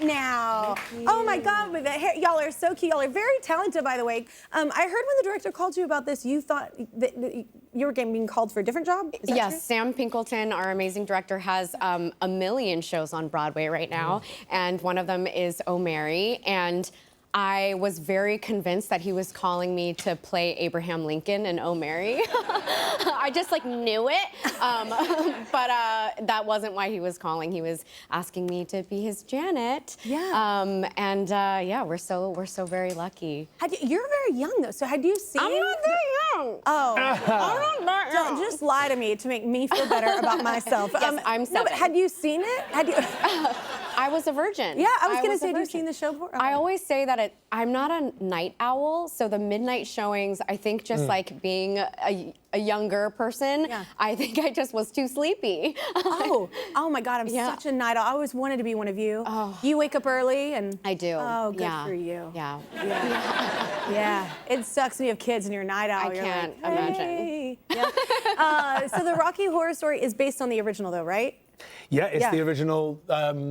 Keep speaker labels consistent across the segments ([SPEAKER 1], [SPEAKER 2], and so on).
[SPEAKER 1] now. Oh my God, with that hair, y'all are so cute. Y'all are very talented, by the way. I heard when the director called you about this, you thought that you were being called for a different job? Is that true?
[SPEAKER 2] Sam Pinkelton, our amazing director, has a million shows on Broadway right now, and one of them is Oh Mary, and I was very convinced that he was calling me to play Abraham Lincoln in Oh Mary. I just like knew it, but that wasn't why he was calling. He was asking me to be his Janet.
[SPEAKER 1] Yeah.
[SPEAKER 2] Yeah, we're so very lucky.
[SPEAKER 1] You're very young though, so had you seen?
[SPEAKER 2] I'm not that young.
[SPEAKER 1] Oh.
[SPEAKER 2] I'm not that young.
[SPEAKER 1] Don't just lie to me to make me feel better about myself.
[SPEAKER 2] Yes, I'm 7.
[SPEAKER 1] No, but had you seen it? Had you?
[SPEAKER 2] I was a virgin.
[SPEAKER 1] Yeah, I was gonna say, have you seen the show before?
[SPEAKER 2] I always say that I'm not a night owl, so the midnight showings, I think just like being a younger person, I think I just was too sleepy.
[SPEAKER 1] Oh my God, I'm such a night owl. I always wanted to be one of you.
[SPEAKER 2] Oh.
[SPEAKER 1] You wake up early and...
[SPEAKER 2] I do.
[SPEAKER 1] Oh, good for you.
[SPEAKER 2] Yeah.
[SPEAKER 1] Yeah. It sucks when you have kids and you're a night owl.
[SPEAKER 2] I
[SPEAKER 1] You're
[SPEAKER 2] can't
[SPEAKER 1] like, hey. Yeah. So the Rocky Horror Story is based on the original though, right?
[SPEAKER 3] Yeah, it's the original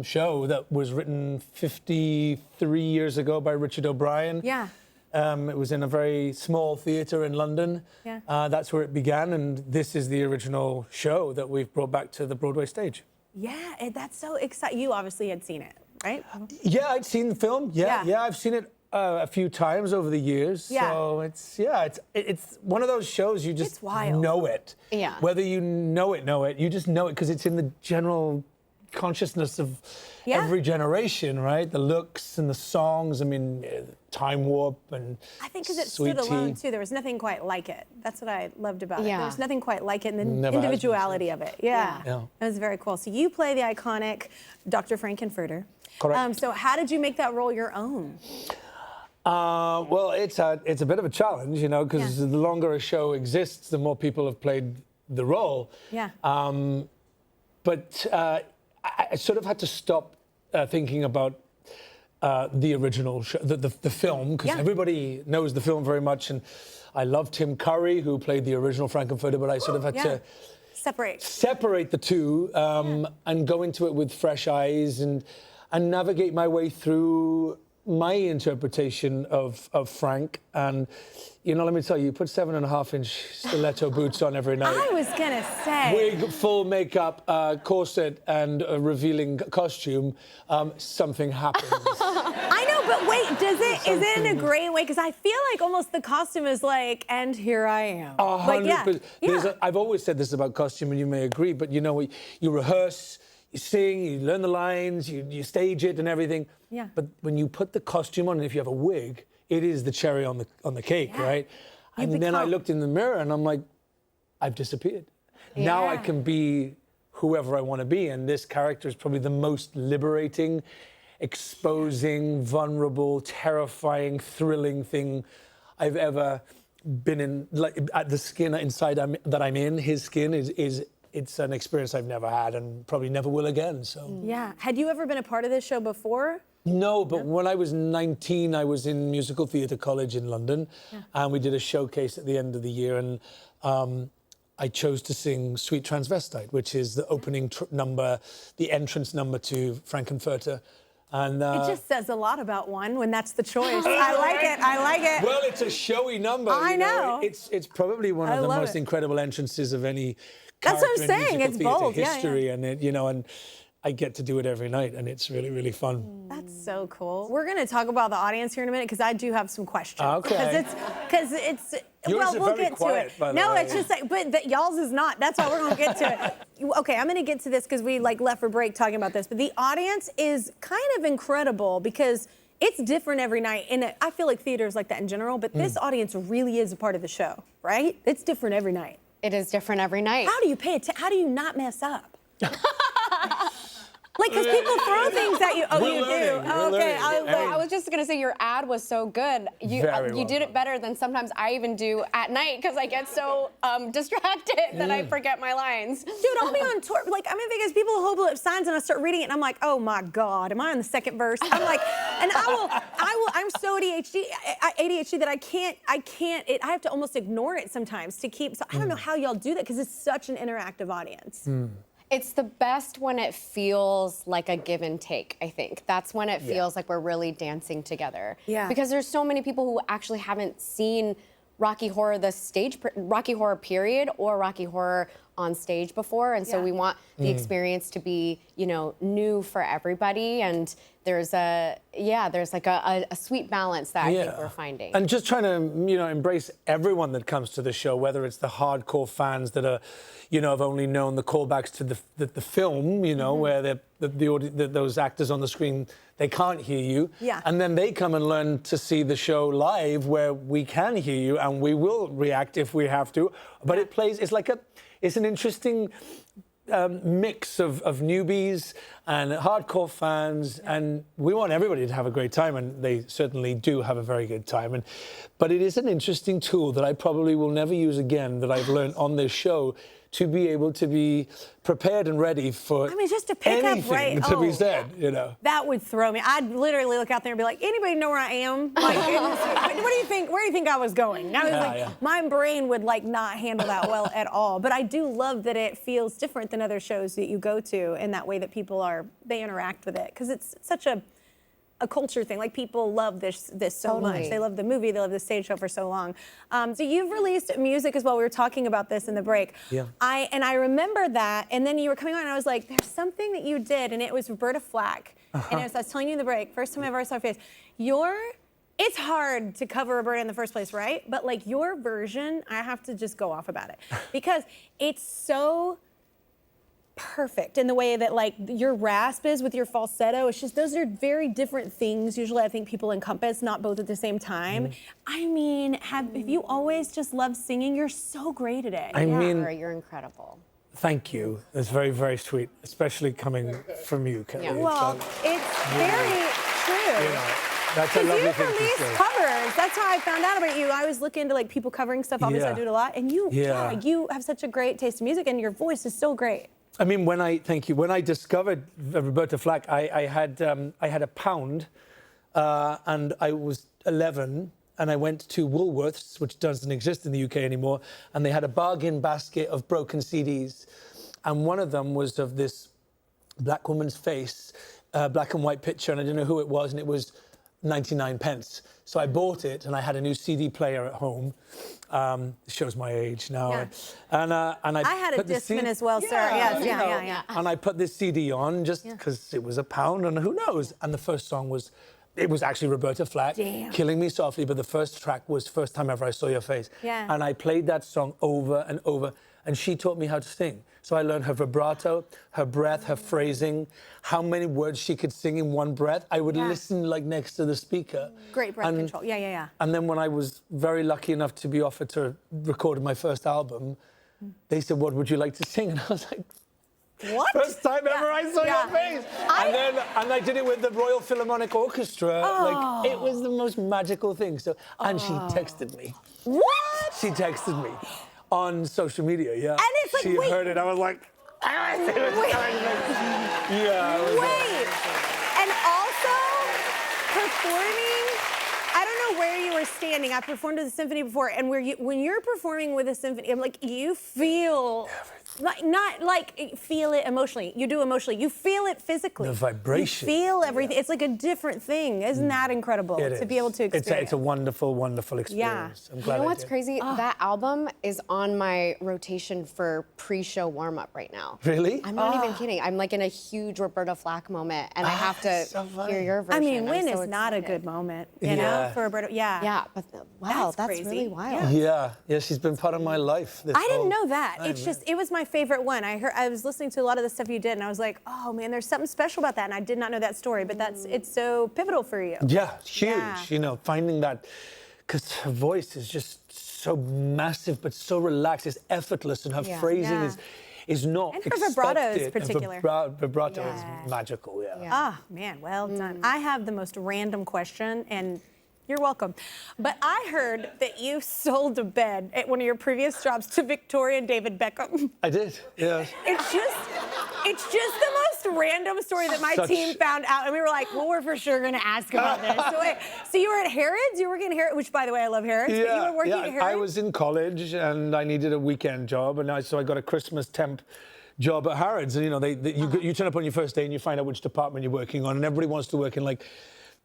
[SPEAKER 3] show that was written 53 years ago by Richard O'Brien.
[SPEAKER 1] Yeah.
[SPEAKER 3] It was in a very small theatre in London.
[SPEAKER 1] Yeah.
[SPEAKER 3] That's where it began, and this is the original show that we've brought back to the Broadway stage.
[SPEAKER 1] Yeah, that's so exciting. You obviously had seen it, right?
[SPEAKER 3] Yeah, I'd seen the film. Yeah, I've seen it a few times over the years.
[SPEAKER 1] Yeah.
[SPEAKER 3] So it's one of those shows you just know it.
[SPEAKER 2] Yeah.
[SPEAKER 3] Whether you know it, you just know it because it's in the general consciousness of every generation, right? The looks and the songs. I mean, Time Warp and
[SPEAKER 1] I think because it stood alone too. There was nothing quite like it. That's what I loved about it. There was nothing quite like it, and the individuality of it. Yeah. It was very cool. So you play the iconic Dr. Furter.
[SPEAKER 3] Correct.
[SPEAKER 1] So how did you make that role your own?
[SPEAKER 3] Well, it's a bit of a challenge, you know, because the longer a show exists, the more people have played the role.
[SPEAKER 1] Yeah.
[SPEAKER 3] But I sort of had to stop thinking about the original show, the film, because everybody knows the film very much, and I love Tim Curry, who played the original Frankenfurter, but I sort of had to separate the two and go into it with fresh eyes and navigate my way through my interpretation of Frank. And you know, let me tell you, put 7.5-inch stiletto boots on every night.
[SPEAKER 1] I was gonna say.
[SPEAKER 3] Wig, full makeup, corset, and a revealing costume. Something happens.
[SPEAKER 1] I know, but wait, is it in a great way? Because I feel like almost the costume is like, and here I am.
[SPEAKER 3] 100%. I've always said this about costume, and you may agree, but you know, you rehearse, you sing, you learn the lines, you stage it and everything.
[SPEAKER 1] Yeah.
[SPEAKER 3] But when you put the costume on, and if you have a wig, it is the cherry on the cake, right? And then I looked in the mirror and I'm like, I've disappeared. Now I can be whoever I want to be, and this character is probably the most liberating, exposing, vulnerable, terrifying, thrilling thing I've ever been in. Like at the skin inside that I'm in, his skin it's an experience I've never had and probably never will again. So
[SPEAKER 1] yeah. Had you ever been a part of this show before?
[SPEAKER 3] No, but when I was 19, I was in musical theatre college in London, and we did a showcase at the end of the year, and I chose to sing Sweet Transvestite, which is the opening number, the entrance number to Frankenfurter. And
[SPEAKER 1] it just says a lot about one when that's the choice. I like it. I like it.
[SPEAKER 3] Well, it's a showy number.
[SPEAKER 1] I know.
[SPEAKER 3] It's probably one of the most incredible entrances of any
[SPEAKER 1] character in musical
[SPEAKER 3] theatre history, and and I get to do it every night, and it's really, really fun.
[SPEAKER 1] That's so cool. We're going to talk about the audience here in a minute, because I do have some questions.
[SPEAKER 3] Okay.
[SPEAKER 1] Because it's
[SPEAKER 3] Yours
[SPEAKER 1] we'll get
[SPEAKER 3] quiet,
[SPEAKER 1] to it. No, it's just like, but y'all's is not. That's why we're going to get to it. Okay, I'm going to get to this because we left for break talking about this, but the audience is kind of incredible because it's different every night. And I feel like theater is like that in general, but this audience really is a part of the show, right? It's different every night.
[SPEAKER 2] It is different every night.
[SPEAKER 1] How do you pay attention? How do you not mess up? Like, because people throw things at you. Oh, you do? Oh, okay.
[SPEAKER 2] I was just going to say, your ad was so good. You did it better than sometimes I even do at night, because I get so distracted that I forget my lines.
[SPEAKER 1] Dude, I'll be on tour. Like, I'm in Vegas, people hold up signs, and I start reading it, and I'm like, oh my God, am I on the second verse? I'm like, and I'm so ADHD that I have to almost ignore it sometimes to keep, so I don't know how y'all do that, because it's such an interactive audience.
[SPEAKER 2] It's the best when it feels like a give and take, I think. That's when it feels like we're really dancing together.
[SPEAKER 1] Yeah.
[SPEAKER 2] Because there's so many people who actually haven't seen Rocky Horror, the stage, Rocky Horror period, or Rocky Horror on stage before. And so we want the experience to be, you know, new for everybody. And there's there's like a sweet balance that I think we're finding.
[SPEAKER 3] And just trying to, you know, embrace everyone that comes to the show, whether it's the hardcore fans that are, you know, have only known the callbacks to the film, you know, where those actors on the screen, they can't hear you.
[SPEAKER 1] Yeah.
[SPEAKER 3] And then they come and learn to see the show live where we can hear you and we will react if we have to. But it's an interesting mix of newbies and hardcore fans, and we want everybody to have a great time, and they certainly do have a very good time. But it is an interesting tool that I probably will never use again, that I've learned on this show, to be able to be prepared and ready for
[SPEAKER 1] just to pick up
[SPEAKER 3] anything to be said, you know.
[SPEAKER 1] That would throw me. I'd literally look out there and be like, anybody know where I am? Like, what do you think? Where do you think I was going? My brain would like not handle that well at all. But I do love that it feels different than other shows that you go to, in that way that people they interact with it, because it's such a culture thing. Like, people love this so much. They love the movie, they love the stage show for so long. So you've released music as well. We were talking about this in the break.
[SPEAKER 3] Yeah.
[SPEAKER 1] I remember that, and then you were coming on and I was like, there's something that you did, and it was Roberta Flack. And I was telling you in the break, first time I ever saw her face. It's hard to cover Roberta in the first place, right? But like, your version, I have to just go off about it, because it's so perfect in the way that like your rasp is with your falsetto. It's just, those are very different things usually I think people encompass, not both at the same time. I mean, have you always just loved singing? You're so great at it.
[SPEAKER 3] I mean,
[SPEAKER 2] you're incredible.
[SPEAKER 3] Thank you. That's very, very sweet, especially coming from you, Kelly.
[SPEAKER 2] Yeah.
[SPEAKER 1] Well, it's very true.
[SPEAKER 3] You know, that's a lovely
[SPEAKER 1] You've
[SPEAKER 3] thing to
[SPEAKER 1] released
[SPEAKER 3] say.
[SPEAKER 1] covers. That's how I found out about you. I was looking into like people covering stuff. Obviously, I do it a lot. And you have such a great taste in music, and your voice is so great.
[SPEAKER 3] I mean, when I discovered Roberta Flack, I had a pound, and I was 11, and I went to Woolworths, which doesn't exist in the UK anymore, and they had a bargain basket of broken CDs, and one of them was of this black woman's face, black and white picture, and I didn't know who it was, and it was 99 pence. So I bought it, and I had a new CD player at home. It shows my age now.
[SPEAKER 1] Yeah.
[SPEAKER 3] And
[SPEAKER 1] I had a Discman as well, sir. Yes, yeah.
[SPEAKER 3] And I put this CD on just because it was a pound, and who knows? And the first song was actually Roberta Flack, Killing Me Softly, but the first track was First Time Ever I Saw Your Face.
[SPEAKER 1] Yeah.
[SPEAKER 3] And I played that song over and over, and she taught me how to sing. So I learned her vibrato, her breath, her phrasing, how many words she could sing in one breath. I would listen like next to the speaker.
[SPEAKER 1] Great breath control. Yeah.
[SPEAKER 3] And then when I was very lucky enough to be offered to record my first album, they said, what would you like to sing? And I was like,
[SPEAKER 1] what?
[SPEAKER 3] First time ever I saw your face. And I did it with the Royal Philharmonic Orchestra. Like, it was the most magical thing. So, and she texted me.
[SPEAKER 1] What?
[SPEAKER 3] She texted me on social media, And
[SPEAKER 1] it's like,
[SPEAKER 3] she heard it. I was like,
[SPEAKER 1] Wait. And also, performing, I don't know where you were standing. I performed with a symphony before, and when you're performing with a symphony, I'm like, you feel not like feel it emotionally. You do emotionally. You feel it physically.
[SPEAKER 3] The vibration.
[SPEAKER 1] You feel everything. It's like a different thing. Isn't that incredible to be able to experience?
[SPEAKER 3] It's a wonderful, wonderful experience. I'm glad
[SPEAKER 2] you know what's crazy? That album is on my rotation for pre-show warm-up right now.
[SPEAKER 3] Really?
[SPEAKER 2] I'm not even kidding. I'm like in a huge Roberta Flack moment, and I have to hear your version.
[SPEAKER 1] I mean, when
[SPEAKER 2] is
[SPEAKER 1] not a good moment, you know, for Roberta?
[SPEAKER 2] Yeah, but wow, that's
[SPEAKER 1] crazy.
[SPEAKER 2] really wild.
[SPEAKER 3] Yeah, she's been part of my life.
[SPEAKER 1] I didn't know that. It's just, it was my favorite one. I was listening to a lot of the stuff you did, and I was like, oh man, there's something special about that, and I did not know that story, but it's so pivotal for you.
[SPEAKER 3] Yeah, huge. You know, finding that, because her voice is just so massive, but so relaxed, it's effortless, and her phrasing is not
[SPEAKER 1] and her
[SPEAKER 3] expected.
[SPEAKER 1] vibrato is particular.
[SPEAKER 3] Vibrato is magical,
[SPEAKER 1] Ah, man, well done. I have the most random question, and you're welcome. But I heard that you sold a bed at one of your previous jobs to Victoria and David Beckham.
[SPEAKER 3] I did, yeah.
[SPEAKER 1] It's just the most random story that my team found out, and we were like, well, we're for sure gonna ask about this. So you were at Harrods? You were working at Harrods, which by the way, I love Harrods, but you were working at Harrods?
[SPEAKER 3] I was in college and I needed a weekend job, and so I got a Christmas temp job at Harrods, and you turn up on your first day and you find out which department you're working on, and everybody wants to work in like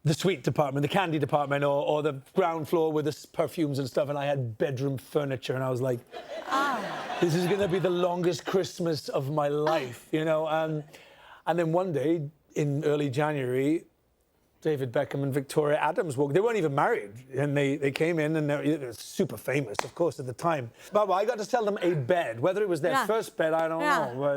[SPEAKER 3] the sweet department, the candy department, or the ground floor with the perfumes and stuff. And I had bedroom furniture, and I was like, this is going to be the longest Christmas of my life, And then one day in early January, David Beckham and Victoria Adams walked. They weren't even married, and they came in, and they were super famous, of course, at the time. But I got to sell them a bed. Whether it was their first bed, I don't know.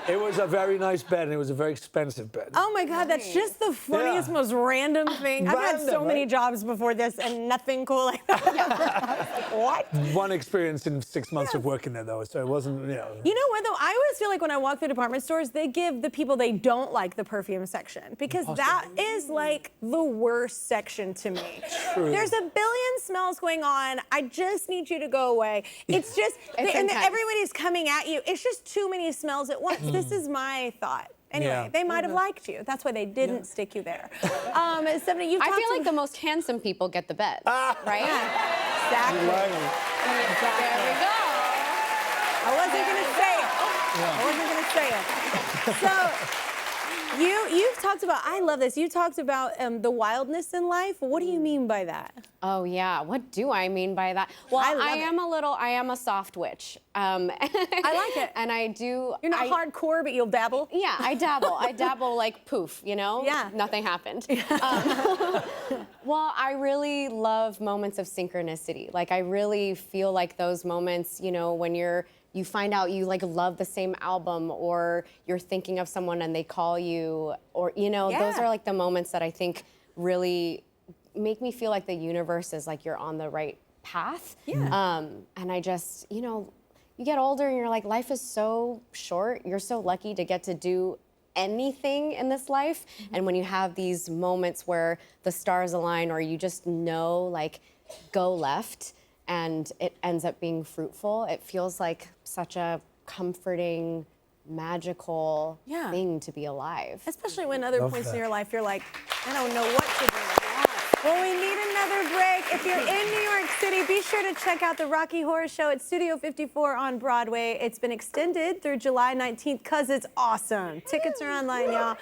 [SPEAKER 3] It was a very nice bed, and it was a very expensive bed.
[SPEAKER 1] Oh my God, that's just the funniest, most random thing. I've had so many jobs before this, and nothing cool like that. What?
[SPEAKER 3] One experience in 6 months of working there, though, so it wasn't,
[SPEAKER 1] You know what, though? I always feel like when I walk through department stores, they give the people they don't like the perfume section, because that is like the worst section to me.
[SPEAKER 3] True.
[SPEAKER 1] There's a billion smells going on. I just need you to go away. It's just, and everybody's coming at you. It's just too many smells at once. This is my thought. Anyway, they might have liked you. That's why they didn't stick you there. Stephanie, you've talked
[SPEAKER 2] I feel like the most handsome people get the bed, right?
[SPEAKER 1] Exactly.
[SPEAKER 2] There we go.
[SPEAKER 1] I wasn't gonna say it. So, you've talked about, I love this, you talked about the wildness in life. What do you mean by that?
[SPEAKER 2] Oh yeah, what do I mean by that? Well, I am a soft witch.
[SPEAKER 1] I like it.
[SPEAKER 2] And I do.
[SPEAKER 1] You're not hardcore, but you'll dabble?
[SPEAKER 2] Yeah, I dabble. I dabble like poof,
[SPEAKER 1] Yeah.
[SPEAKER 2] Nothing happened. Well, I really love moments of synchronicity. Like, I really feel like those moments, when you find out you love the same album, or you're thinking of someone and they call you, or those are like the moments that I think really make me feel like the universe is like you're on the right path.
[SPEAKER 1] Yeah.
[SPEAKER 2] And I just, you get older and you're like, life is so short. You're so lucky to get to do anything in this life. And when you have these moments where the stars align, or you just know, like, go left, and it ends up being fruitful, it feels like such a comforting, magical thing to be alive.
[SPEAKER 1] Especially when other points in your life you're like, I don't know what to do. Well, we need another break. If you're in New York City, be sure to check out the Rocky Horror Show at Studio 54 on Broadway. It's been extended through July 19th because it's awesome. Tickets are online, y'all.